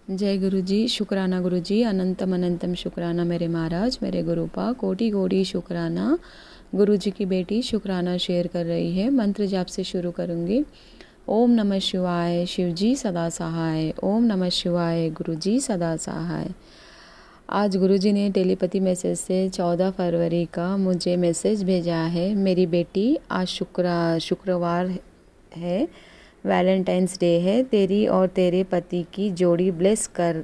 जय गुरु जी। शुक्राना गुरु जी, अनंतम अनंतम शुक्राना मेरे महाराज, मेरे गुरुपा, कोटि कोटि शुक्राना। गुरु जी की बेटी शुक्राना शेयर कर रही है। मंत्र जाप से शुरू करूँगी। ओम नमः शिवाय, शिव जी सदा सहाय। ओम नमः शिवाय, गुरु जी सदा सहाय। आज गुरु जी ने टेलीपैथी मैसेज से 14 फरवरी का मुझे मैसेज भेजा है। मेरी बेटी, आज शुक्रवार है, वैलेंटाइंस डे है। तेरी और तेरे पति की जोड़ी ब्लेस कर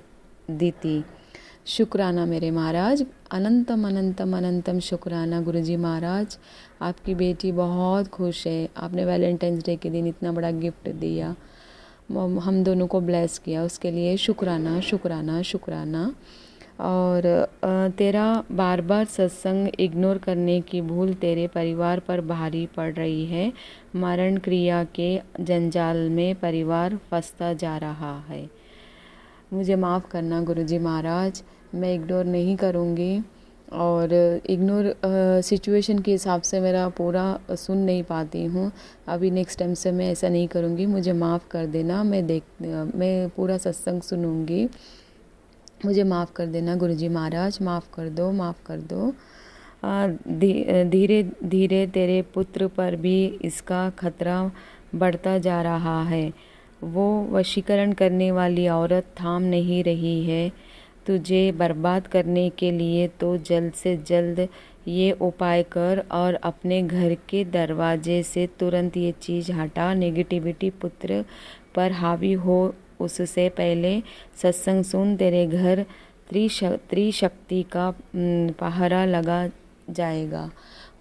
दी थी। शुक्राना मेरे महाराज, अनंतम अनंतम अनंतम शुक्राना गुरुजी महाराज। आपकी बेटी बहुत खुश है। आपने वैलेंटाइंस डे के दिन इतना बड़ा गिफ्ट दिया, हम दोनों को ब्लेस किया, उसके लिए शुक्राना शुक्राना शुक्राना। और तेरा बार बार सत्संग इग्नोर करने की भूल तेरे परिवार पर भारी पड़ रही है। मरण क्रिया के जंजाल में परिवार फंसता जा रहा है। मुझे माफ़ करना गुरुजी महाराज, मैं इग्नोर नहीं करूँगी। और इग्नोर सिचुएशन के हिसाब से मेरा पूरा सुन नहीं पाती हूँ। अभी नेक्स्ट टाइम से मैं ऐसा नहीं करूँगी, मुझे माफ़ कर देना। मैं पूरा सत्संग सुनूँगी, मुझे माफ़ कर देना गुरुजी महाराज, माफ़ कर दो, माफ़ कर दो। धीरे धीरे तेरे पुत्र पर भी इसका खतरा बढ़ता जा रहा है। वो वशीकरण करने वाली औरत थाम नहीं रही है तुझे बर्बाद करने के लिए। तो जल्द से जल्द ये उपाय कर और अपने घर के दरवाजे से तुरंत ये चीज़ हटा। नेगेटिविटी पुत्र पर हावी हो उससे पहले सत्संग सुन। तेरे घर त्रिशक्ति का पहरा लगा जाएगा।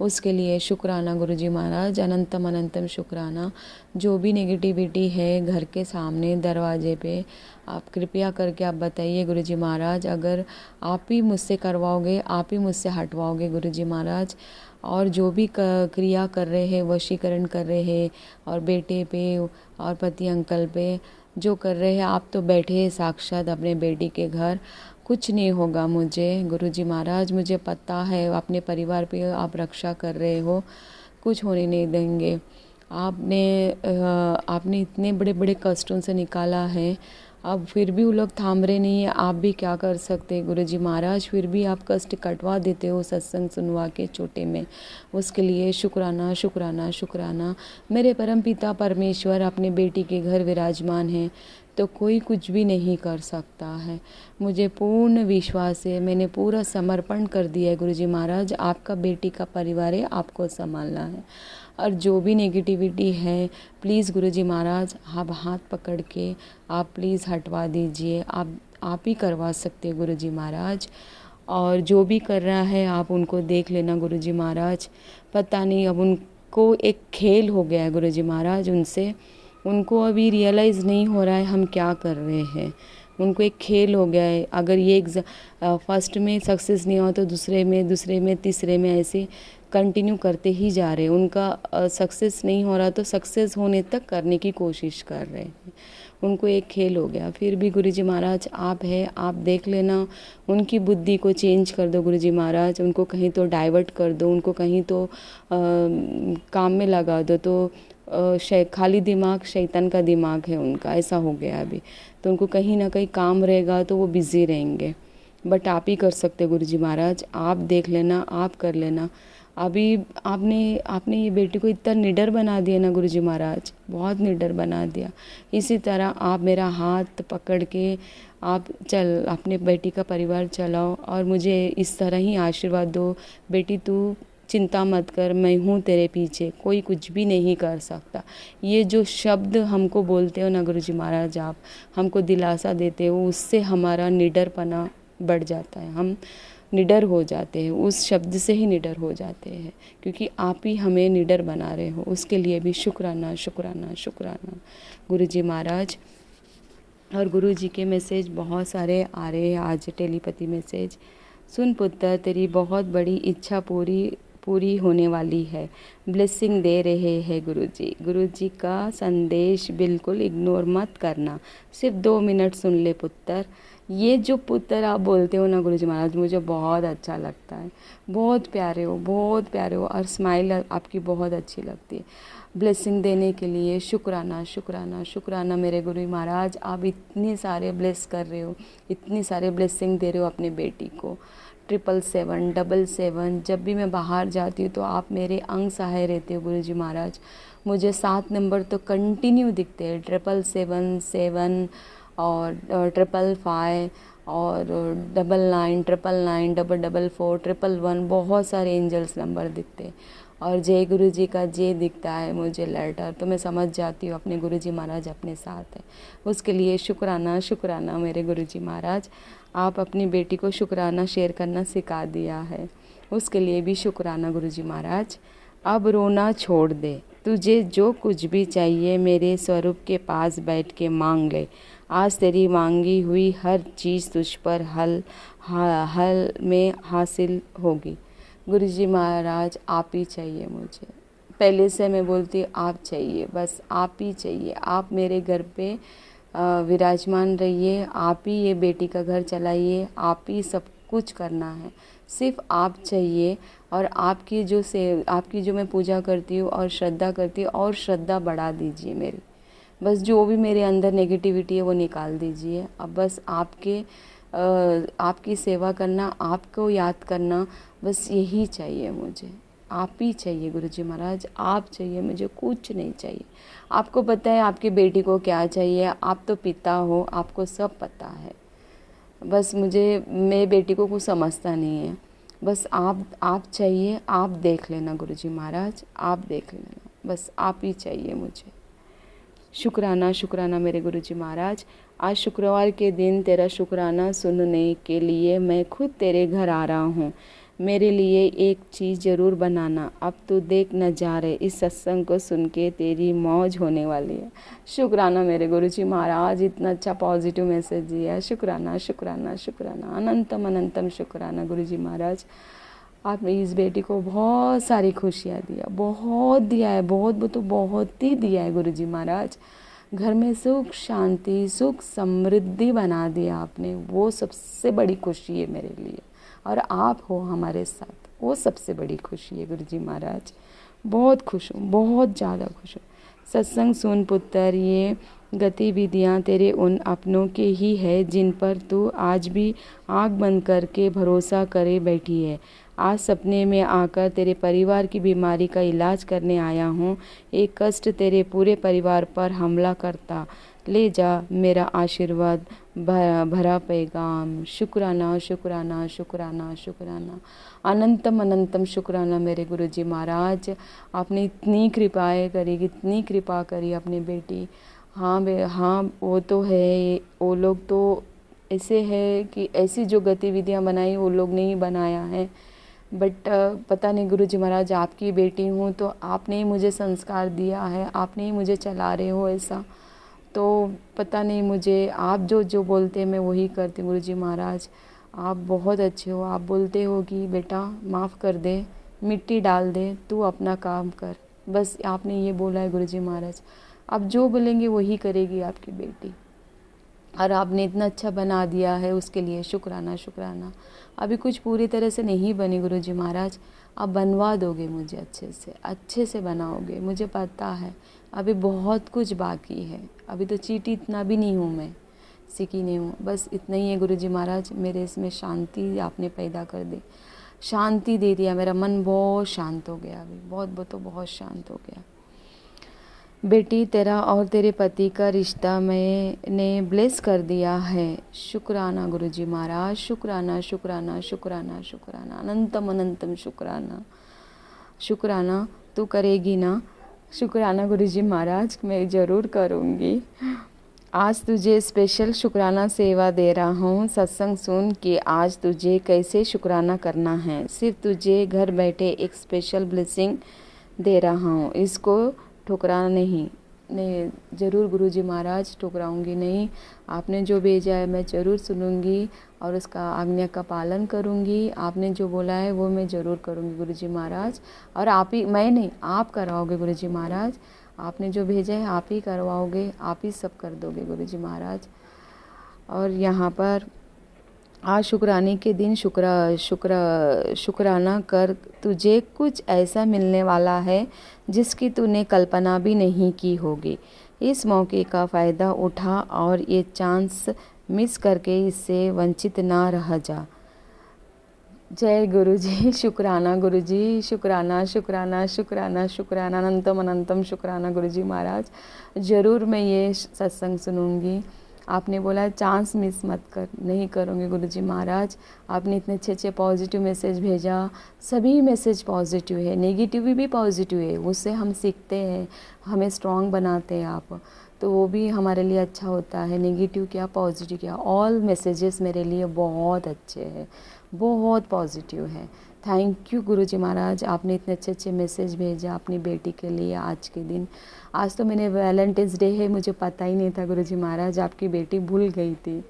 उसके लिए शुक्राना गुरुजी महाराज, अनंतम अनंतम शुक्राना। जो भी नेगेटिविटी है घर के सामने दरवाजे पे, आप कृपया करके आप बताइए गुरुजी महाराज। अगर आप ही मुझसे करवाओगे, आप ही मुझसे हटवाओगे गुरुजी महाराज। और जो भी क्रिया कर रहे हैं, वशीकरण कर रहे हैं, और बेटे पे और पति अंकल पे जो कर रहे हैं, आप तो बैठे हैं साक्षात अपने बेटी के घर। कुछ नहीं होगा मुझे गुरुजी महाराज, मुझे पता है अपने परिवार पे आप रक्षा कर रहे हो, कुछ होने नहीं देंगे। आपने इतने बड़े बड़े कष्टों से निकाला है, अब फिर भी वो लोग थाम रहे नहीं है। आप भी क्या कर सकते हैं गुरुजी महाराज, फिर भी आप कष्ट कटवा देते हो सत्संग सुनवा के छोटे में। उसके लिए शुक्राना शुक्राना शुक्राना। मेरे परमपिता परमेश्वर अपने बेटी के घर विराजमान हैं, तो कोई कुछ भी नहीं कर सकता है। मुझे पूर्ण विश्वास है, मैंने पूरा समर्पण कर दिया है गुरुजी महाराज। आपका बेटी का परिवार है, आपको संभालना है। और जो भी नेगेटिविटी है, प्लीज़ गुरुजी महाराज आप हाथ पकड़ के आप प्लीज़ हटवा दीजिए। आप ही करवा सकते हैं गुरुजी महाराज। और जो भी कर रहा है आप उनको देख लेना गुरुजी महाराज। पता नहीं, अब उनको एक खेल हो गया है गुरुजी महाराज उनसे। उनको अभी रियलाइज़ नहीं हो रहा है हम क्या कर रहे हैं। उनको एक खेल हो गया है। अगर ये फर्स्ट में सक्सेस नहीं हुआ तो दूसरे में तीसरे में ऐसे कंटिन्यू करते ही जा रहे हैं। उनका सक्सेस नहीं हो रहा तो सक्सेस होने तक करने की कोशिश कर रहे हैं। उनको एक खेल हो गया। फिर भी गुरुजी महाराज आप है, आप देख लेना। उनकी बुद्धि को चेंज कर दो गुरुजी महाराज। उनको कहीं तो डाइवर्ट कर दो, उनको कहीं तो काम में लगा दो। तो खाली दिमाग शैतान का दिमाग है उनका, ऐसा हो गया अभी। तो उनको कहीं ना कहीं काम रहेगा तो वो बिज़ी रहेंगे। बट आप ही कर सकते गुरुजी महाराज, आप देख लेना, आप कर लेना। अभी आपने ये बेटी को इतना निडर बना दिया ना गुरुजी महाराज, बहुत निडर बना दिया। इसी तरह आप मेरा हाथ पकड़ के आप अपने बेटी का परिवार चलाओ और मुझे इस तरह ही आशीर्वाद दो। बेटी तू चिंता मत कर, मैं हूँ तेरे पीछे, कोई कुछ भी नहीं कर सकता। ये जो शब्द हमको बोलते हो ना गुरुजी महाराज, आप हमको दिलासा देते हो, उससे हमारा निडरपना बढ़ जाता है। हम निडर हो जाते हैं, उस शब्द से ही निडर हो जाते हैं, क्योंकि आप ही हमें निडर बना रहे हो। उसके लिए भी शुक्राना शुक्राना शुक्राना गुरुजी महाराज। और गुरुजी के मैसेज बहुत सारे आ रहे हैं आज, टेलीपैथी मैसेज। सुन पुत्र, तेरी बहुत बड़ी इच्छा पूरी पूरी होने वाली है। ब्लेसिंग दे रहे हैं गुरुजी। गुरुजी का संदेश बिल्कुल इग्नोर मत करना, सिर्फ 2 मिनट सुन ले पुत्र। ये जो पुत्र आप बोलते हो ना गुरुजी महाराज, मुझे बहुत अच्छा लगता है। बहुत प्यारे हो, बहुत प्यारे हो, और स्माइल आपकी बहुत अच्छी लगती है। ब्लेसिंग देने के लिए शुक्राना शुक्राना शुक्राना मेरे गुरु महाराज। आप इतने सारे ब्लेस कर रहे हो, इतनी सारे ब्लेसिंग दे रहे हो अपनी बेटी को। 777 777 जब भी मैं बाहर जाती हूँ तो आप मेरे अंग सहाय रहते हो गुरुजी महाराज। मुझे 7 नंबर तो कंटिन्यू दिखते हैं, 777 और 555 और 99 999 444 111, बहुत सारे एंजल्स नंबर दिखते हैं। और जय गुरु जी का जय दिखता है मुझे लेटर, तो मैं समझ जाती हूँ अपने गुरु जी महाराज अपने साथ है। उसके लिए शुक्राना शुक्राना मेरे गुरु जी महाराज। आप अपनी बेटी को शुक्राना शेयर करना सिखा दिया है, उसके लिए भी शुक्राना गुरु जी महाराज। अब रोना छोड़ दे, तुझे जो कुछ भी चाहिए मेरे स्वरूप के पास बैठ के मांग ले। आज तेरी मांगी हुई हर चीज़ तुझ पर हल में हासिल होगी। गुरुजी महाराज आप ही चाहिए मुझे, पहले से मैं बोलती हूँ आप चाहिए, बस आप ही चाहिए। आप मेरे घर पे विराजमान रहिए, आप ही ये बेटी का घर चलाइए, आप ही सब कुछ करना है, सिर्फ आप चाहिए। और आपकी जो मैं पूजा करती हूँ और श्रद्धा करती हूँ, और श्रद्धा बढ़ा दीजिए मेरी। बस जो भी मेरे अंदर नेगेटिविटी है वो निकाल दीजिए। अब बस आपकी सेवा करना, आपको याद करना, बस यही चाहिए मुझे। आप ही चाहिए गुरुजी महाराज, आप चाहिए, मुझे कुछ नहीं चाहिए। आपको पता है आपकी बेटी को क्या चाहिए, आप तो पिता हो, आपको सब पता है। बस मेरी बेटी को कुछ समझता नहीं है, बस आप चाहिए। आप देख लेना गुरुजी महाराज, आप देख लेना, बस आप ही चाहिए मुझे। शुक्राना शुक्राना मेरे गुरुजी महाराज। आज शुक्रवार के दिन तेरा शुक्राना सुनने के लिए मैं खुद तेरे घर आ रहा हूँ। मेरे लिए एक चीज़ ज़रूर बनाना। अब तो देख नज़ारे, इस सत्संग को सुन के तेरी मौज होने वाली है। शुक्राना मेरे गुरुजी महाराज, इतना अच्छा पॉजिटिव मैसेज दिया। शुक्राना शुक्राना शुक्राना, अनंतम अनंतम शुक्राना गुरुजी महाराज। आपने इस बेटी को बहुत सारी खुशियाँ दिया, बहुत दिया है, बहुत ही दिया है गुरुजी महाराज। घर में सुख शांति, सुख समृद्धि बना दिया आपने, वो सबसे बड़ी खुशी है मेरे लिए। और आप हो हमारे साथ, वो सबसे बड़ी खुशी है गुरुजी महाराज। बहुत खुश हूँ, बहुत ज़्यादा खुश हूँ। सत्संग सुन पुत्र, ये गतिविधियाँ तेरे उन अपनों के ही है जिन पर तू आज भी आँख बंद करके भरोसा करे बैठी है। आज सपने में आकर तेरे परिवार की बीमारी का इलाज करने आया हूँ। एक कष्ट तेरे पूरे परिवार पर हमला करता, ले जा मेरा आशीर्वाद भरा पैगाम। शुक्राना शुक्राना शुक्राना शुक्राना, अनंतम अनंतम शुक्राना मेरे गुरुजी महाराज। आपने इतनी कृपाएँ करी, इतनी कृपा करी अपनी बेटी। हाँ वो तो है, वो लोग तो ऐसे है कि ऐसी जो गतिविधियाँ बनाई वो लोग ने ही बनाया है। बट पता नहीं गुरुजी महाराज, आपकी बेटी हूँ तो आपने ही मुझे संस्कार दिया है, आपने ही मुझे चला रहे हो ऐसा। तो पता नहीं, मुझे आप जो बोलते हैं मैं वही करती हूँ गुरुजी महाराज। आप बहुत अच्छे हो। आप बोलते हो कि बेटा माफ़ कर दे, मिट्टी डाल दे, तू अपना काम कर, बस आपने ये बोला है गुरुजी महाराज। आप जो बोलेंगे वही करेगी आपकी बेटी, और आपने इतना अच्छा बना दिया है उसके लिए शुक्राना शुक्राना। अभी कुछ पूरी तरह से नहीं बनी गुरुजी महाराज, आप बनवा दोगे मुझे, अच्छे से बनाओगे, मुझे पता है। अभी बहुत कुछ बाकी है, अभी तो चीटी इतना भी नहीं हूँ, मैं सीखी नहीं हूँ। बस इतना ही है गुरुजी महाराज, मेरे इसमें शांति आपने पैदा कर दी, शांति दे दिया। मेरा मन बहुत शांत हो गया, अभी बहुत शांत हो गया। बेटी, तेरा और तेरे पति का रिश्ता मैंने ब्लेस कर दिया है। शुक्राना गुरुजी महाराज, शुक्राना शुक्राना शुक्राना शुक्राना, अनंतम अनंतम शुक्राना शुक्राना। तू करेगी ना? शुक्राना गुरुजी महाराज, मैं ज़रूर करूँगी। आज तुझे स्पेशल शुक्राना सेवा दे रहा हूँ। सत्संग सुन कि आज तुझे कैसे शुक्राना करना है। सिर्फ तुझे घर बैठे एक स्पेशल ब्लेसिंग दे रहा हूँ, इसको ठुकराना नहीं, नहीं, ज़रूर गुरुजी महाराज, ठुकराऊंगी नहीं। आपने जो भेजा है मैं ज़रूर सुनूंगी और उसका आज्ञा का पालन करूंगी। आपने जो बोला है वो मैं ज़रूर करूंगी गुरुजी महाराज। और आप ही, मैं नहीं, आप करवाओगे गुरुजी महाराज। आपने जो भेजा है आप ही करवाओगे, आप ही सब कर दोगे गुरुजी महाराज। और यहाँ पर आज शुक्राने के दिन शुक्राना कर, तुझे कुछ ऐसा मिलने वाला है जिसकी तूने कल्पना भी नहीं की होगी। इस मौके का फ़ायदा उठा और ये चांस मिस करके इससे वंचित ना रह जा। जय गुरुजी, शुक्राना गुरुजी, शुक्राना शुक्राना शुक्राना शुक्राना, अनंतम अनंतम शुक्राना गुरुजी महाराज। ज़रूर मैं ये सत्संग सुनूंगी। आपने बोला चांस मिस मत कर, नहीं करूँगी गुरुजी महाराज। आपने इतने अच्छे अच्छे पॉजिटिव मैसेज भेजा, सभी मैसेज पॉजिटिव है, नेगेटिव भी पॉजिटिव है, उससे हम सीखते हैं, हमें स्ट्रॉन्ग बनाते हैं आप, तो वो भी हमारे लिए अच्छा होता है। नेगेटिव क्या पॉजिटिव क्या, ऑल मैसेजेस मेरे लिए बहुत अच्छे हैं, बहुत पॉजिटिव है। थैंक यू गुरुजी महाराज, आपने इतने अच्छे अच्छे मैसेज भेजा अपनी बेटी के लिए आज के दिन। आज तो मैंने वैलेंटाइंस डे है, मुझे पता ही नहीं था गुरुजी महाराज, आपकी बेटी भूल गई थी,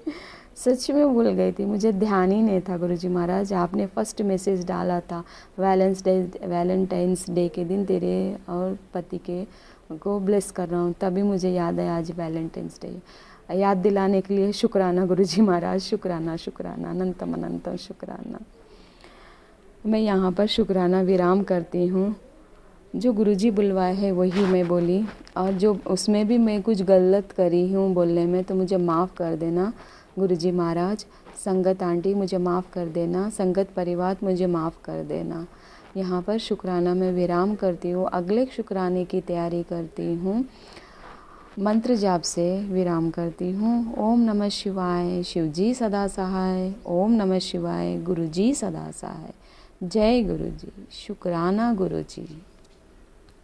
सच में भूल गई थी, मुझे ध्यान ही नहीं था गुरुजी महाराज। आपने फर्स्ट मैसेज डाला था वैलेंटाइंस डे के दिन तेरे और पति के को ब्लेस कर रहा हूँ, तभी मुझे याद है आज वैलेंटाइंस डे। याद दिलाने के लिए शुक्राना गुरुजी महाराज, शुक्राना शुक्राना, अनंतम अनंतम शुक्राना। मैं यहाँ पर शुक्राना विराम करती हूँ। जो गुरुजी बुलवाए है वही मैं बोली, और जो उसमें भी मैं कुछ गलत करी हूँ बोलने में तो मुझे माफ़ कर देना गुरुजी महाराज। संगत आंटी मुझे माफ़ कर देना, संगत परिवार मुझे माफ़ कर देना। यहाँ पर शुक्राना मैं विराम करती हूँ, अगले शुक्राने की तैयारी करती हूँ। मंत्र जाप से विराम करती हूँ। ओम नमः शिवाय, शिवजी सदा सहाय। ओम नमः शिवाय, गुरुजी सदा सहाय। जय गुरुजी, शुक्राना गुरुजी।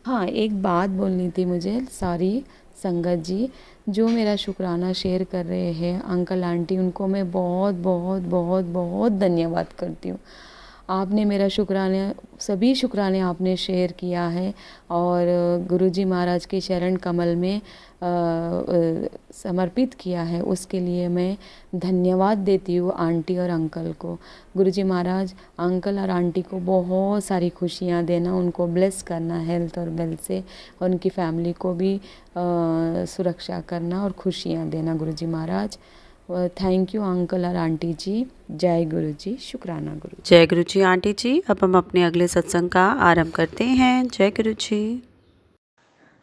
हाँ, एक बात बोलनी थी मुझे, सॉरी संगत जी, जो मेरा शुक्राना शेयर कर रहे हैं अंकल आंटी, उनको मैं बहुत बहुत बहुत बहुत धन्यवाद करती हूँ। आपने मेरा शुक्राना, सभी शुक्राने आपने शेयर किया है और गुरुजी महाराज के चरण कमल में समर्पित किया है, उसके लिए मैं धन्यवाद देती हूँ आंटी और अंकल को। गुरुजी महाराज अंकल और आंटी को बहुत सारी खुशियाँ देना, उनको ब्लेस करना हेल्थ और वेल्थ से, और उनकी फैमिली को भी सुरक्षा करना और खुशियाँ देना गुरुजी महाराज। थैंक यू अंकल और आंटी जी। जय गुरु जी, शुक्राना गुरु। जय गुरु जी आंटी जी। अब हम अपने अगले सत्संग का आरंभ करते हैं। जय गुरु जी।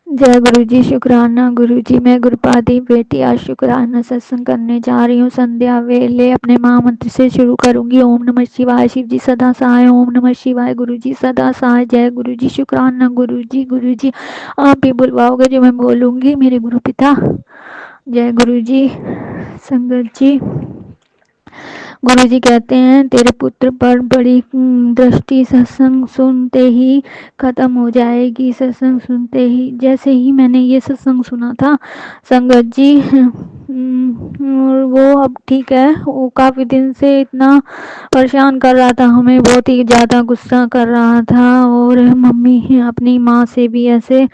जय गुरु जी, शुक्राना गुरु जी। मैं गुरुपादी बेटी आज शुक्राना सत्संग करने जा रही हूँ। संध्या वेले अपने महामंत्र से शुरू करूंगी। ओम नमः शिवाय, शिव जी सदा सहाय। ओम नमः शिवाय, गुरु जी सदा सहाय। जय गुरु जी, शुक्राना गुरु जी। गुरु जी आप ही बुलवाओगे जो मैं बोलूंगी, मेरे गुरु पिता। जय गुरु जी। संगत जी, गुरु जी कहते हैं तेरे पुत्र पर बड़ी दृष्टि सत्संग सुनते ही खत्म हो जाएगी। सत्संग सुनते ही, जैसे ही मैंने ये सत्संग सुना था संगत जी, और वो अब ठीक है। वो काफ़ी दिन से इतना परेशान कर रहा था हमें, बहुत ही ज़्यादा गुस्सा कर रहा था, और मम्मी अपनी माँ से भी ऐसे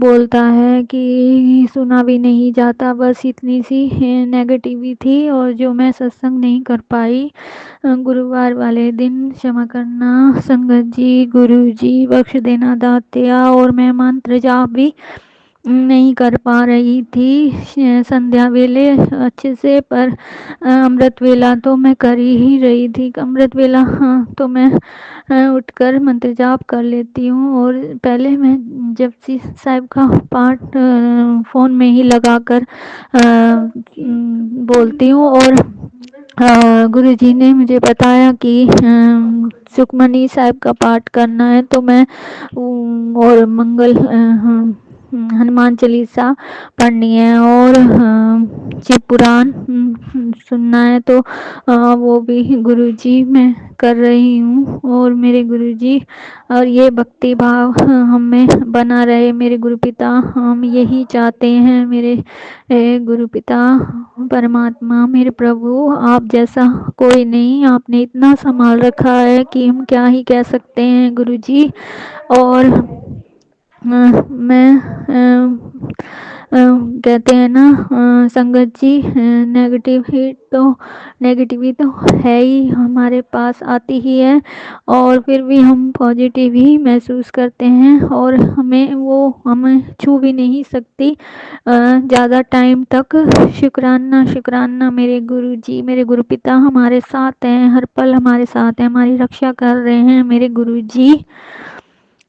बोलता है कि सुना भी नहीं जाता, बस इतनी सी नेगेटिव थी। और जो मैं सत्संग नहीं कर पाई गुरुवार वाले दिन, क्षमा करना संगत जी, गुरु जी बख्श देना दात्या। और मैं मंत्र जाप भी नहीं कर पा रही थी संध्या वेले अच्छे से, पर अमृत वेला तो मैं कर ही रही थी। अमृत वेला हाँ, तो मैं उठकर मंत्र जाप कर लेती हूँ। और पहले मैं जपजी साहिब का पाठ फ़ोन में ही लगाकर बोलती हूँ। और गुरु जी ने मुझे बताया कि सुखमनी साहिब का पाठ करना है, तो मैं और मंगल हनुमान चालीसा पढ़नी है, और शिव पुराण सुनना है, तो वो भी गुरुजी मैं कर रही हूँ। और मेरे गुरुजी, और ये भक्ति भाव हम में बना रहे मेरे गुरु पिता, हम यही चाहते हैं। मेरे गुरु पिता परमात्मा, मेरे प्रभु, आप जैसा कोई नहीं, आपने इतना संभाल रखा है कि हम क्या ही कह सकते हैं गुरुजी। और मैं कहते हैं ना संगत जी, नेगेटिव तो है ही, हमारे पास आती ही है और फिर भी हम पॉजिटिव ही महसूस करते हैं और हमें छू भी नहीं सकती ज़्यादा टाइम तक। शुक्राना शुक्राना मेरे गुरु जी, मेरे गुरु पिता हमारे साथ हैं, हर पल हमारे साथ हैं, हमारी रक्षा कर रहे हैं मेरे गुरु जी।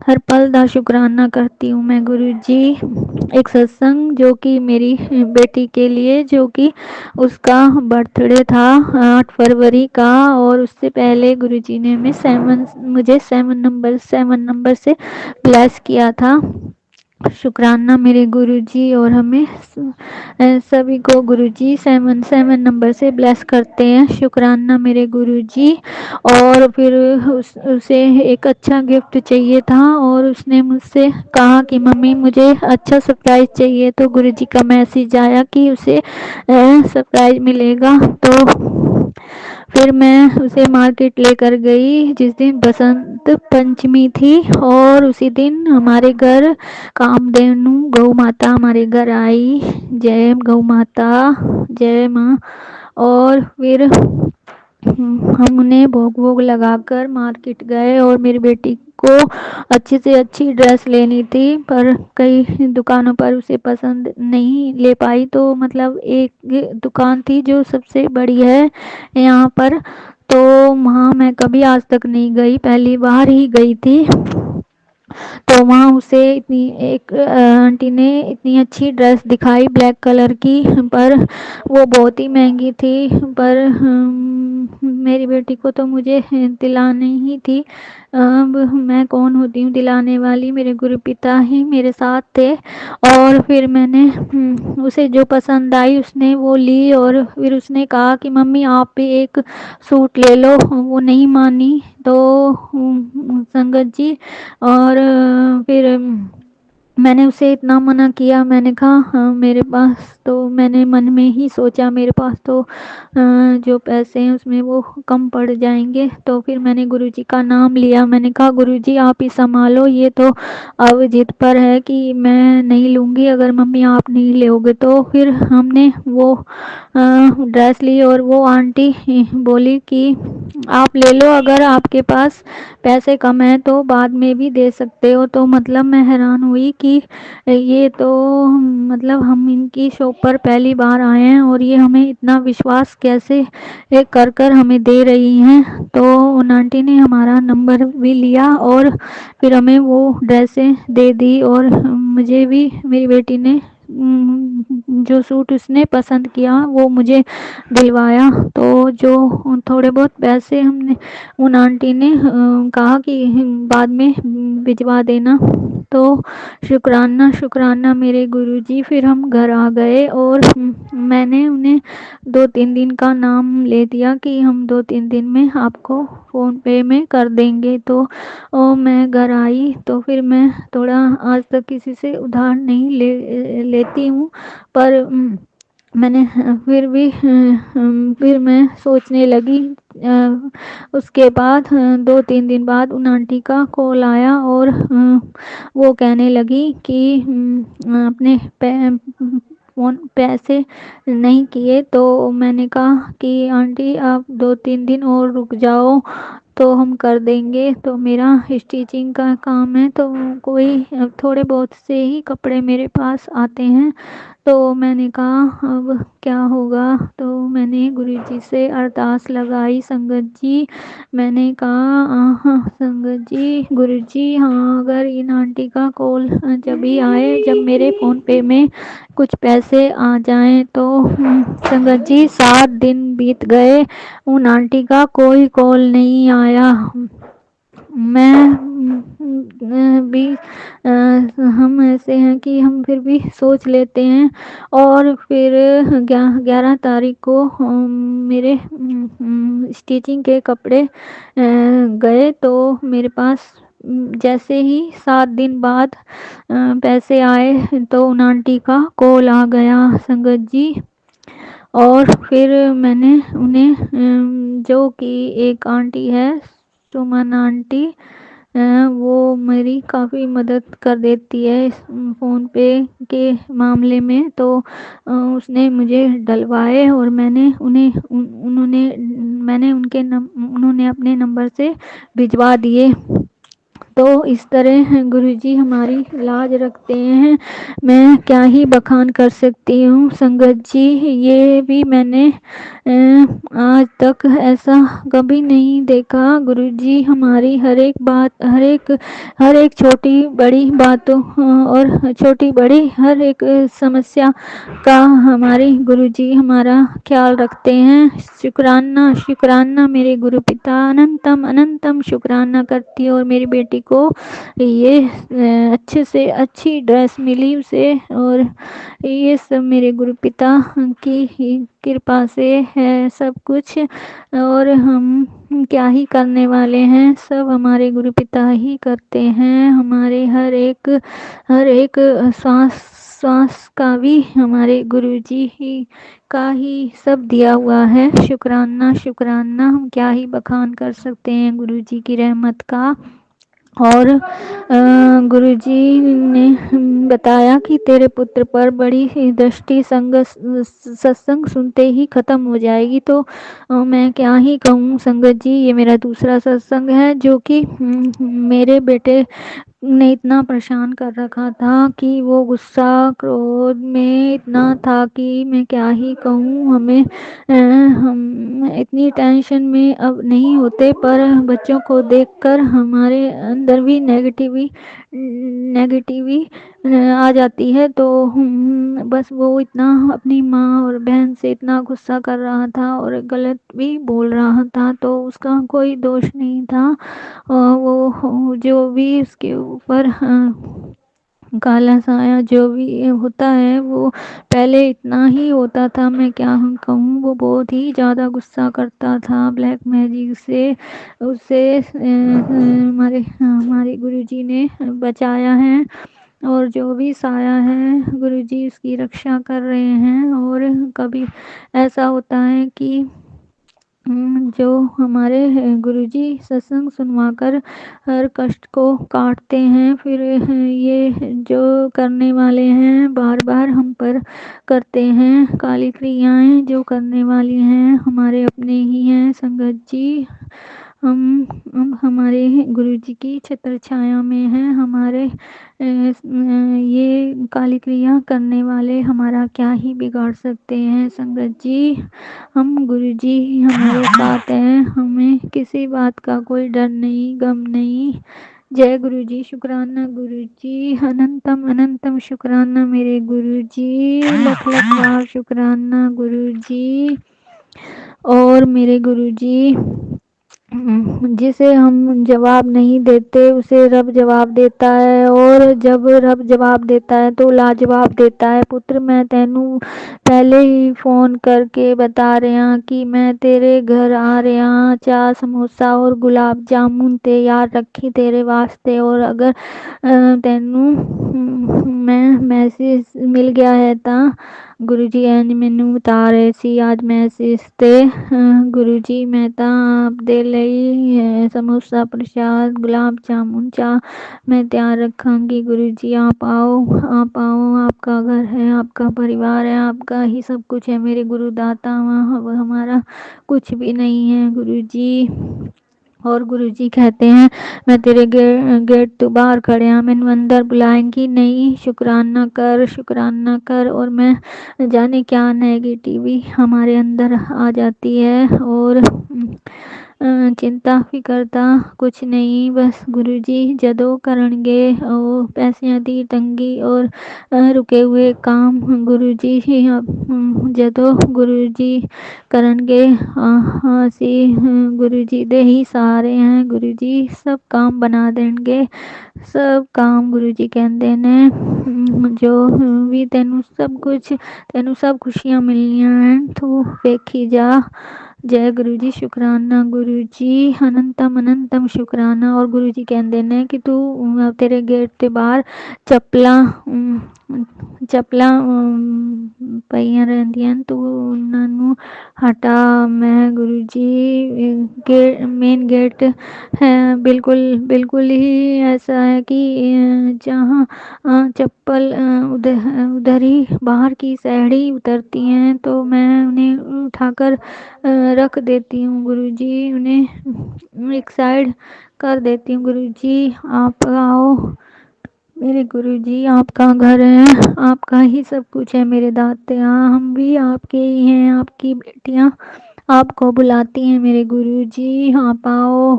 हर पल दा शुक्राना करती हूँ मैं गुरु जी। एक सत्संग जो कि मेरी बेटी के लिए, जो कि उसका बर्थडे था 8 फरवरी का, और उससे पहले गुरु जी ने मुझे 7 नंबर से ब्लेस किया था। शुक्राना मेरे गुरुजी, और हमें सभी को गुरुजी 7 से ब्लेस करते हैं। शुक्राना मेरे गुरुजी। और फिर उसे एक अच्छा गिफ्ट चाहिए था और उसने मुझसे कहा कि मम्मी मुझे अच्छा सरप्राइज चाहिए, तो गुरुजी का मैसेज आया कि उसे सरप्राइज मिलेगा। तो फिर मैं उसे मार्केट लेकर गई जिस दिन बसंत पंचमी थी, और उसी दिन हमारे घर कामधेनु गौ माता हमारे घर आई। जय गौ माता, जय माँ। और फिर हम उन्हें भोग वोग लगाकर मार्केट गए और मेरी बेटी को अच्छी से अच्छी ड्रेस लेनी थी, पर कई दुकानों पर उसे पसंद नहीं ले पाई। तो मतलब एक दुकान थी जो सबसे बड़ी है यहाँ पर, तो वहाँ मैं कभी आज तक नहीं गई, पहली बार ही गई थी। तो वहाँ उसे एक आंटी ने इतनी अच्छी ड्रेस दिखाई ब्लैक कलर की, पर वो बहुत ही महंगी थी। पर मेरी बेटी को तो मुझे दिलानी ही थी। अब मैं कौन होती हूँ दिलाने वाली, मेरे गुरु पिता ही मेरे साथ थे। और फिर मैंने उसे जो पसंद आई उसने वो ली, और फिर उसने कहा कि मम्मी आप भी एक सूट ले लो। वो नहीं मानी तो संगत जी, और फिर मैंने उसे इतना मना किया। मैंने कहा हाँ मेरे पास तो, मैंने मन में ही सोचा मेरे पास तो जो पैसे हैं उसमें वो कम पड़ जाएंगे। तो फिर मैंने गुरुजी का नाम लिया, मैंने कहा गुरुजी आप ही संभालो, ये तो अब जिद पर है कि मैं नहीं लूँगी, अगर मम्मी आप नहीं लोगे तो। फिर हमने वो ड्रेस ली और वो आंटी बोली कि आप ले लो, अगर आपके पास पैसे कम हैं तो बाद में भी दे सकते हो। तो मतलब मैं हैरान हुई कि ये तो मतलब हम इनकी शॉप पर पहली बार आए हैं और ये हमें इतना विश्वास कैसे कर कर हमें दे रही हैं। तो उन आंटी ने हमारा नंबर भी लिया और फिर हमें वो ड्रेसें दे दी, और मुझे भी मेरी बेटी ने जो सूट उसने पसंद किया वो मुझे दिलवाया। तो जो थोड़े बहुत पैसे हमने उन आंटी ने कहा कि बाद में भिजवा देना। तो शुक्राना शुक्राना मेरे गुरुजी। फिर हम घर आ गए और मैंने उन्हें 2-3 दिन का नाम ले दिया कि हम 2-3 दिन में आपको फ़ोन पे में कर देंगे। तो मैं घर आई तो फिर मैं थोड़ा आज तक किसी से उधार नहीं लेती हूँ, पर मैंने फिर भी फिर मैं सोचने लगी। उसके बाद 2-3 दिन बाद उन आंटी का कॉल आया और वो कहने लगी कि अपने फ़ोन पैसे नहीं किए। तो मैंने कहा कि आंटी आप 2-3 दिन और रुक जाओ तो हम कर देंगे। तो मेरा स्टिचिंग का काम है, तो कोई थोड़े बहुत से ही कपड़े मेरे पास आते हैं। तो मैंने कहा अब क्या होगा, तो मैंने गुरुजी से अरदास लगाई। संगत जी मैंने कहा हाँ संगत जी, गुरुजी हाँ अगर इन आंटी का कॉल जब भी आए, जब मेरे फ़ोन पे में कुछ पैसे आ जाएं तो संगत जी 7 दिन बीत गए, उन आंटी का कोई कॉल नहीं आया। भी हम ऐसे हैं कि हम फिर भी सोच लेते हैं। और फिर 11 तारीख को मेरे स्टिचिंग के कपड़े गए, तो मेरे पास जैसे ही 7 दिन बाद पैसे आए तो उन आंटी का कॉल आ गया संगत जी। और फिर मैंने उन्हें जो कि एक आंटी है सुमन आंटी, वो मेरी काफ़ी मदद कर देती है इस फ़ोन पे के मामले में। तो उसने मुझे डलवाए और मैंने उन्हें उन्होंने मैंने उन्होंने अपने नंबर से भिजवा दिए। तो इस तरह गुरुजी हमारी लाज रखते हैं। मैं क्या ही बखान कर सकती हूँ संगत जी। ये भी मैंने आज तक ऐसा कभी नहीं देखा। गुरुजी हमारी हर एक बात, हर एक छोटी बड़ी बातों और छोटी बड़ी हर एक समस्या का हमारे गुरुजी हमारा ख्याल रखते हैं। शुक्राना शुक्राना मेरे गुरु पिता, अनंतम अनंतम शुक्राना करती हूँ। और मेरी बेटी को ये अच्छे से अच्छी ड्रेस मिली उसे, और ये सब मेरे गुरु पिता की ही कृपा से है सब कुछ। और हम क्या ही करने वाले हैं, सब हमारे गुरु पिता ही करते हैं। हमारे हर एक सांस सांस का भी हमारे गुरुजी ही का ही सब दिया हुआ है। शुक्राना शुक्राना, हम क्या ही बखान कर सकते हैं गुरुजी की रहमत का। और गुरुजी ने बताया कि तेरे पुत्र पर बड़ी ही दृष्टि सत्संग सुनते ही खत्म हो जाएगी। तो मैं क्या ही कहूँ संगत जी। ये मेरा दूसरा सत्संग है जो कि मेरे बेटे ने इतना परेशान कर रखा था कि वो गुस्सा क्रोध में इतना था कि मैं क्या ही कहूँ। हम इतनी टेंशन में अब नहीं होते, पर बच्चों को देखकर हमारे अंदर भी नेगेटिवी आ जाती है। तो बस वो इतना अपनी माँ और बहन से इतना गुस्सा कर रहा था और गलत भी बोल रहा था, तो उसका कोई दोष नहीं था। वो जो भी उसके ऊपर काला साया जो भी होता है वो पहले इतना ही होता था। मैं क्या कहूँ, वो बहुत ही ज़्यादा गुस्सा करता था। ब्लैक मैजिक से उसे हमारे गुरुजी ने बचाया है। और जो भी साया है गुरुजी उसकी रक्षा कर रहे हैं। और कभी ऐसा होता है कि जो हमारे गुरुजी सत्संग सुनवाकर हर कष्ट को काटते हैं, फिर ये जो करने वाले हैं बार बार हम पर करते हैं काली क्रियाएं, जो करने वाली हैं हमारे अपने ही हैं संगत जी। हम हमारे गुरुजी की छत्र छाया में हैं। हमारे ये काली क्रिया करने वाले हमारा क्या ही बिगाड़ सकते हैं संगत जी। हम गुरुजी हमारे साथ हैं, हमें किसी बात का कोई डर नहीं, गम नहीं। जय गुरुजी, शुक्राना गुरुजी, अनंतम अनंतम शुक्राना मेरे गुरुजी, लख लख बार शुक्राना गुरुजी। और मेरे गुरुजी जिसे हम जवाब नहीं देते उसे रब जवाब देता है, और जब रब जवाब देता है तो लाजवाब देता है। पुत्र मैं तेनू पहले ही फोन करके बता रहा कि मैं तेरे घर आ रहा, चाह समोसा और गुलाब जामुन तैयार रखी तेरे वास्ते। और अगर तेनू मैं मैसेज मिल गया है ता गुरुजी इंज मैनू बता रहे सी आज मैसेज ते गुरुजी मैं ਤਾਂ आपदे ਲਈ समोसा प्रसाद गुलाब जामुन चाह मैं तैयार रखांगी। गुरुजी आप आओ आपका घर है, आपका परिवार है, आपका ही सब कुछ है। मेरे गुरुदाता वहाँ हमारा कुछ भी नहीं है गुरुजी। और गुरुजी कहते हैं मैं तेरे गेट तो बाहर खड़िया, मैनू अंदर बुलाएंगी नहीं। शुक्राना कर। और मैं जाने क्या नेगेटिवी हमारे अंदर आ जाती है। और चिंता फिकरता कुछ नहीं, बस गुरुजी जदों करनगे ਉਹ ਪੈਸਿਆਂ ਦੀ ਤੰਗੀ और रुके हुए काम गुरुजी ही ਜਦੋਂ गुरुजी करनगे ਅਸੀਂ गुरुजी दे ही सहारे हैं। गुरुजी सब काम बना देंगे, सब काम गुरुजी कहते ने जो भी तेनू सब खुशियां मिलनियां हैं तू वेखी जा। जय गुरु जी शुक्राना गुरु जी अनंतम अनंतम शुक्राना। और गुरु जी कहते ने कि तू तेरे गेट ते बाहर ਚੱਪਲਾਂ ਪਈਆਂ ਰਹਿੰਦੀਆਂ ਤੂੰ ਉਹਨਾਂ ਨੂੰ हटा। मैं गुरु जी मेन गेट है बिल्कुल बिल्कुल ही ऐसा है कि जहाँ चप्पल उधर ही बाहर की सैड़ी उतरती हैं तो मैं उन्हें उठाकर रख देती हूँ गुरु जी, उन्हें एक साइड कर देती हूँ। गुरु जी आप आओ मेरे गुरु जी, आपका घर है, आपका ही सब कुछ है मेरे दातिया, हम भी आपके ही हैं, आपकी बेटियां आपको बुलाती हैं मेरे गुरु जी, आप आओ।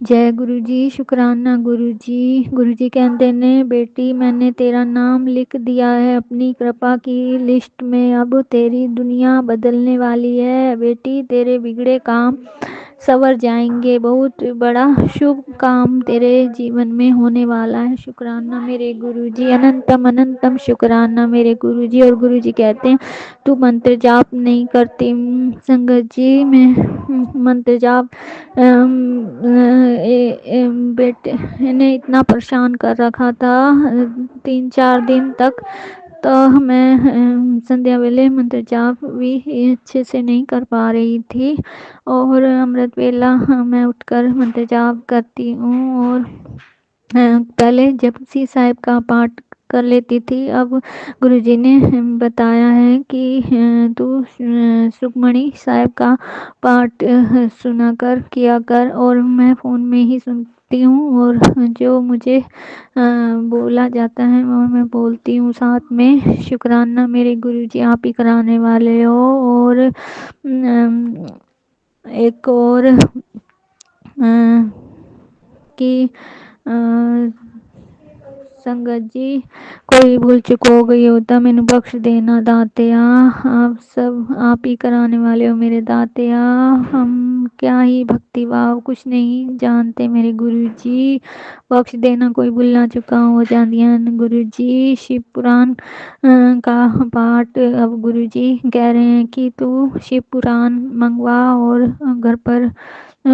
जय गुरु जी शुक्राना गुरु जी कहते ने बेटी मैंने तेरा नाम लिख दिया है अपनी कृपा की लिस्ट में, अब तेरी दुनिया बदलने वाली है बेटी, तेरे बिगड़े काम सवर जाएंगे, बहुत बड़ा शुभ काम तेरे जीवन में होने वाला है। शुक्राना मेरे गुरु जी अनंतम अनंतम शुक्राना मेरे गुरु जी। और गुरु जी कहते हैं तू मंत्र जाप नहीं करती संगत जी, मैं मंत्र जाप बेटे ने इतना परेशान कर रखा था 3-4 दिन तक, तो मैं संध्या वेले मंत्र जाप भी अच्छे से नहीं कर पा रही थी और अमृत वेला मैं उठकर मंत्र जाप करती हूँ और पहले जपजी साहिब का पाठ कर लेती थी। अब गुरुजी ने बताया है कि तू सुखमणि साहिब का पाठ सुना कर किया कर, और मैं फ़ोन में ही सुनती हूँ और जो मुझे बोला जाता है वो मैं बोलती हूँ साथ में। शुक्राना मेरे गुरुजी आप ही कराने वाले हो। और एक और कि संगत जी कोई भूल चूक हो गई होता मैनू बख्श देना दातिया, आप सब आप ही कराने वाले हो मेरे दातिया, हम क्या ही भक्ति भाव कुछ नहीं जानते मेरे गुरु जी, बख्श देना कोई भुलना चुका हो जांदियां गुरु जी। शिव पुराण का पाठ अब गुरु जी कह रहे हैं कि तू शिव पुराण मंगवा और घर पर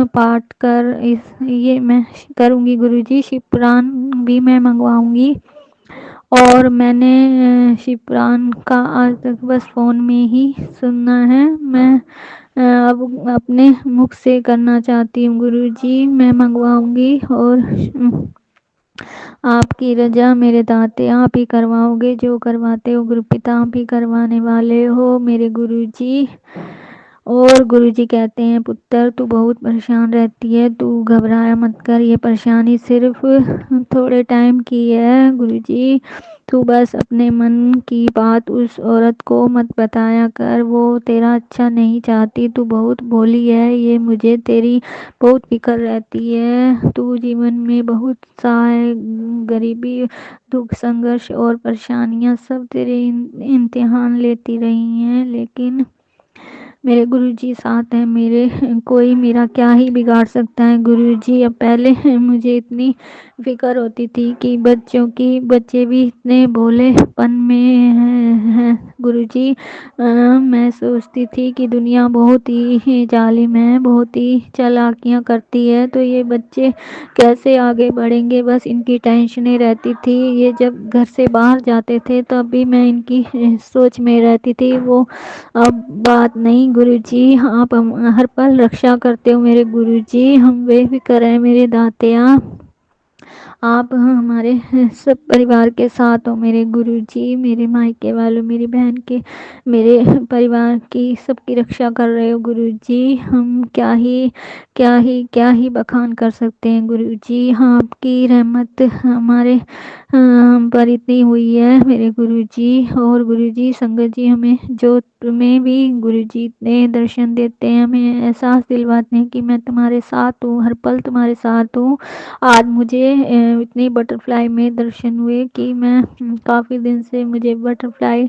पाठ कर, इस ये मैं करूँगी गुरु जी, शिव पुराण भी मैं मंगवाऊँगी। और मैंने शिव पुराण का आज तक बस फ़ोन में ही सुना है, मैं अब अपने मुख से करना चाहती हूँ गुरु जी, मैं मंगवाऊँगी और आपकी रजा मेरे दाते आप ही करवाओगे, जो करवाते हो गुरु पिता आप ही करवाने वाले हो मेरे गुरु जी। और गुरुजी कहते हैं पुत्र तू बहुत परेशान रहती है, तू घबराया मत कर, ये परेशानी सिर्फ थोड़े टाइम की है गुरुजी, तू बस अपने मन की बात उस औरत को मत बताया कर, वो तेरा अच्छा नहीं चाहती, तू बहुत भोली है, ये मुझे तेरी बहुत फिक्र रहती है, तू जीवन में बहुत सा है, गरीबी दुख संघर्ष और परेशानियां सब तेरे इम्तिहान लेती रही हैं, लेकिन मेरे गुरुजी साथ हैं मेरे, कोई मेरा क्या ही बिगाड़ सकता है गुरुजी। अब पहले मुझे इतनी फिक्र होती थी कि बच्चे भी इतने भोलेपन में हैं गुरुजी, मैं सोचती थी कि दुनिया बहुत ही जालिम है, बहुत ही चालाकियाँ करती है, तो ये बच्चे कैसे आगे बढ़ेंगे बस इनकी टेंशनें रहती थी। ये जब घर से बाहर जाते थे तब भी मैं इनकी सोच में रहती थी, वो अब बात नहीं गुरुजी, आप हर पल रक्षा करते हो मेरे गुरुजी, हम बेफिक्र हैं मेरे दातिया, आप हमारे सब परिवार के साथ हो मेरे गुरुजी, मेरे मायके वालों मेरी बहन के मेरे परिवार की सबकी रक्षा कर रहे हो गुरुजी, हम क्या ही बखान कर सकते हैं गुरुजी, हाँ आपकी रहमत हमारे हम पर इतनी हुई है मेरे गुरुजी। और गुरुजी संगत जी हमें जोत में भी गुरुजी इतने दर्शन देते हैं, हमें एहसास दिलवाते हैं कि मैं तुम्हारे साथ हूँ, हर पल तुम्हारे साथ हूँ। आज मुझे इतनी बटरफ्लाई में दर्शन हुए कि मैं काफ़ी दिन से मुझे बटरफ्लाई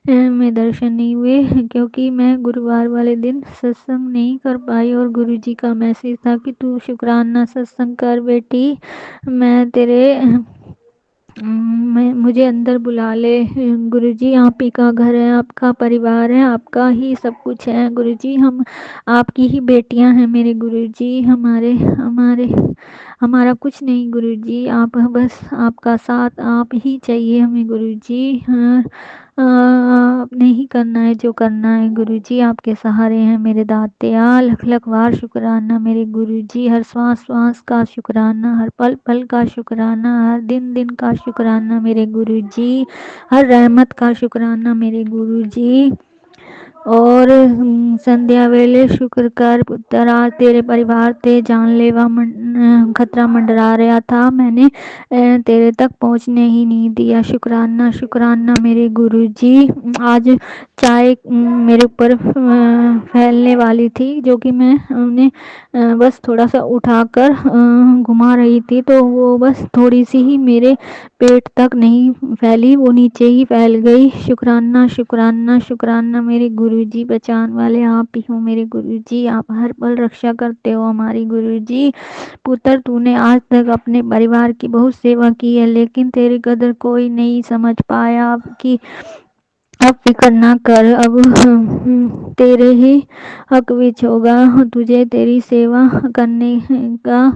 में दर्शन नहीं हुए, क्योंकि मैं गुरुवार वाले दिन सत्संग नहीं कर पाई और गुरुजी का मैसेज था कि तू शुक्राना सत्संग कर बेटी, मैं तेरे मैं मुझे अंदर बुला ले गुरुजी, आप ही का घर है, आपका परिवार है, आपका ही सब कुछ है गुरुजी। हम आपकी ही बेटियां हैं मेरे गुरुजी। हमारे हमारे हमारा कुछ नहीं गुरुजी, आप बस आपका साथ आप ही चाहिए हमें गुरुजी। हाँ, आपने ही करना है जो करना है गुरुजी। आपके सहारे हैं मेरे दातिया। लख लख बार शुक्राना मेरे गुरुजी। हर श्वास श्वास का शुक्राना, हर पल पल का शुक्राना, हर दिन दिन का शुक्राना मेरे गुरुजी। हर रहमत का शुक्राना मेरे गुरुजी। और संध्या वेले शुक्र कर पुत्र, आज तेरे परिवार ते जानलेवा खतरा मंडरा रहा था, मैंने तेरे तक पहुंचने ही नहीं दिया। शुक्राना शुक्राना मेरे गुरुजी। आज चाय मेरे ऊपर फैलने वाली थी, जो कि मैं उन्हें बस थोड़ा सा उठाकर घुमा रही थी, तो वो बस थोड़ी सी ही मेरे पेट तक नहीं फैली, वो नीचे ही फैल गई। शुक्राना शुक्राना शुक्राना मेरे गुरुजी। बचाने वाले आप ही हो मेरे गुरुजी। आप हर पल रक्षा करते हो हमारी गुरुजी। पुत्र, तूने आज तक अपने परिवार की बहुत सेवा की है, लेकिन तेरी कदर कोई नहीं समझ पाया। अब फिक्र ना कर, अब तेरे ही हक विच होगा तुझे तेरी सेवा करने का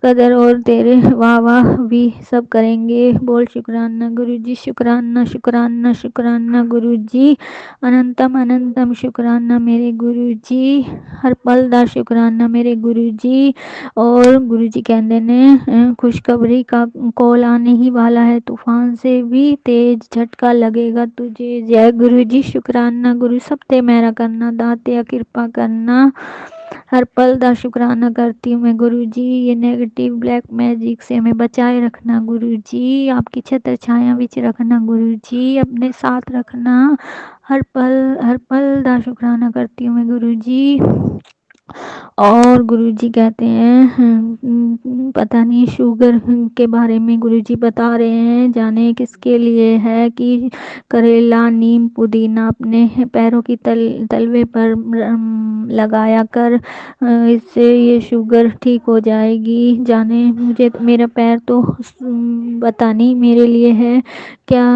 कदर, और तेरे वाह वाह भी सब करेंगे। बोल शुक्राना गुरुजी। शुक्राना शुक्राना शुक्राना गुरुजी। अनंतम अनंतम शुक्राना मेरे गुरुजी। हर पल दा शुक्राना मेरे गुरुजी। और गुरुजी कहते ने खुशखबरी का कॉल आने ही वाला है, तूफान से भी तेज झटका लगेगा तुझे। जय गुरुजी। शुक्राना गुरु, सब ते मेरा करना दाते कृपा करना। हर पल दा शुक्राना करती हूँ मैं गुरुजी। ये नेगेटिव ब्लैक मैजिक से हमें बचाए रखना गुरुजी। आपकी छत्र छाया विच रखना गुरुजी, अपने साथ रखना। हर पल दा शुक्राना करती हूँ मैं गुरुजी। और गुरुजी कहते हैं पता नहीं शुगर के बारे में गुरुजी बता रहे हैं, जाने किसके लिए है, कि करेला नीम पुदीना अपने पैरों की तलवे पर लगाया कर, इससे ये शुगर ठीक हो जाएगी। जाने, मुझे मेरा पैर तो पता नहीं मेरे लिए है क्या,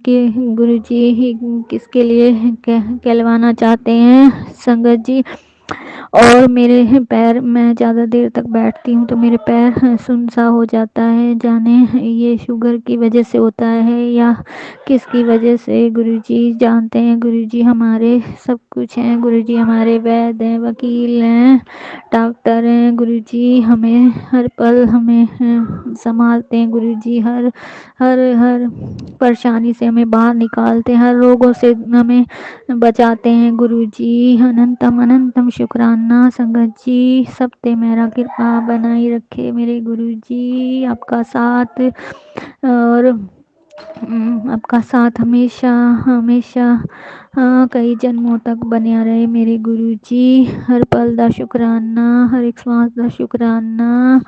कि गुरुजी ही किसके लिए कहलवाना चाहते हैं संगत जी। और मेरे पैर, मैं ज़्यादा देर तक बैठती हूँ तो मेरे पैर सुन सा हो जाता है, जाने ये शुगर की वजह से होता है या किसकी वजह से। गुरुजी जानते हैं, गुरुजी हमारे सब कुछ हैं, गुरुजी हमारे वैद्य हैं, वकील हैं, डॉक्टर हैं गुरुजी। हमें हर पल हमें संभालते हैं गुरुजी। हर हर हर परेशानी से हमें बाहर निकालते हैं, हर रोगों से हमें बचाते हैं गुरुजी। अनंतम अनंतम शुक्राना संगत जी। सब ते मेरा कृपा बनाई रखे मेरे गुरुजी। आपका साथ, और आपका साथ हमेशा हमेशा कई जन्मों तक बना रहे मेरे गुरुजी। हर पल दा शुक्राना, हर एक श्वास दा शुक्राना।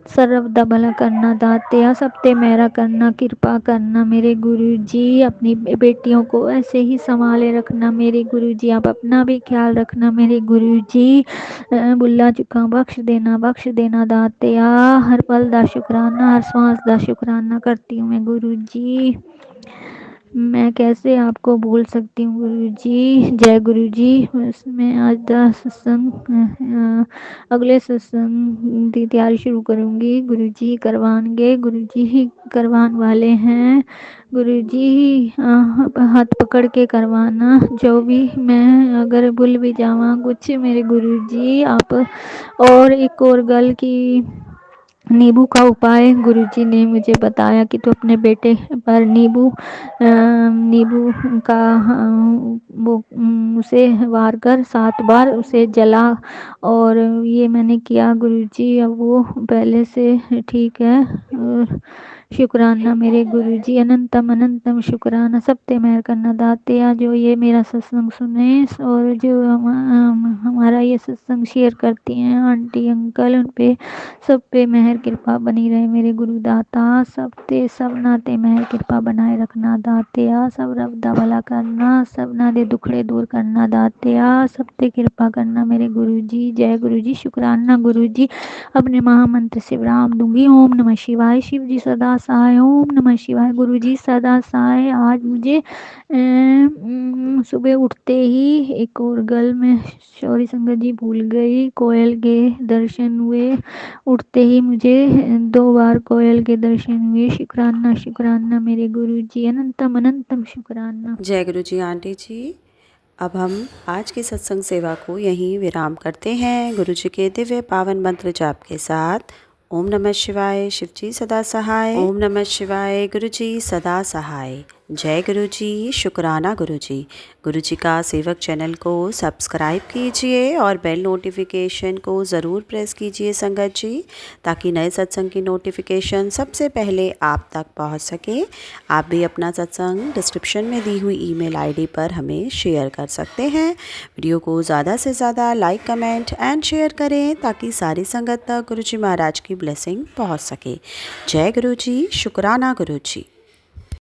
सर्व दा भला करना दातिया, सब ते मेरा करना, कृपा करना मेरे गुरुजी। अपनी बेटियों को ऐसे ही संभाले रखना मेरे गुरुजी। आप अपना भी ख्याल रखना मेरे गुरुजी। बुल्ला चुका बख्श देना दातिया। हर पल दा शुक्राना, हर श्वास दा शुक्राना करती हूँ मैं गुरुजी। मैं कैसे आपको भूल सकती हूँ गुरुजी। जय गुरुजी। बस मैं आज दा सत्संग, अगले सत्संग की तैयारी शुरू करूँगी। गुरुजी करवाएंगे, गुरुजी ही करवाने वाले हैं। गुरुजी ही हाथ पकड़ के करवाना, जो भी मैं अगर भूल भी जावा कुछ मेरे गुरुजी आप। और एक और गल की नींबू का उपाय गुरुजी ने मुझे बताया कि तू अपने बेटे पर नींबू का वो उसे वार कर 7 बार उसे जला, और ये मैंने किया गुरुजी। अब वो पहले से ठीक है। और शुक्राना मेरे गुरुजी। अनंतम अनंतम शुक्राना, सब ते मेहर करना दातिया, जो ये मेरा सत्संग सुने और जो हमारा ये सत्संग शेयर करती हैं आंटी अंकल, उन पे सब पे मेहर कृपा बनी रहे मेरे गुरुदाता। सब ते सब नाते मेहर कृपा बनाए रखना दातिया। सब रब दा भला करना, सब ना दे दुखड़े दूर करना दातिया। सब ते कृपा करना मेरे गुरुजी। जय गुरुजी। शुक्राना गुरुजी। अपने महामंत्र से विराम दूंगी। ओम नमः शिवाय। शिव जी सदा सहाय। ओम नमः शिवाय। गुरुजी सदा सहाय। आज मुझे सुबह उठते ही एक और गल में सॉरी संगत जी भूल गई, कोयल के दर्शन हुए। उठते ही मुझे 2 बार कोयल के दर्शन हुए। शुक्राना शुक्राना मेरे गुरुजी, अनंतम अनंतम शुक्राना। जय गुरु जी आंटी जी। अब हम आज की सत्संग सेवा को यहीं विराम करते हैं गुरु जी के दिव्य पावन मंत्र जाप के साथ। ओम नमः शिवाय। शिव जी सदा सहाय। ओम नमः शिवाय। गुरु जी सदा सहाय। जय गुरु जी। शुक्राना गुरु जी। गुरु जी का सेवक चैनल को सब्सक्राइब कीजिए और बेल नोटिफिकेशन को ज़रूर प्रेस कीजिए संगत जी, ताकि नए सत्संग की नोटिफिकेशन सबसे पहले आप तक पहुंच सके। आप भी अपना सत्संग डिस्क्रिप्शन में दी हुई ईमेल आईडी पर हमें शेयर कर सकते हैं। वीडियो को ज़्यादा से ज़्यादा लाइक कमेंट एंड शेयर करें, ताकि सारी संगत तक गुरु जी महाराज की ब्लेसिंग पहुँच सके। जय गुरु जी। शुक्राना गुरु जी।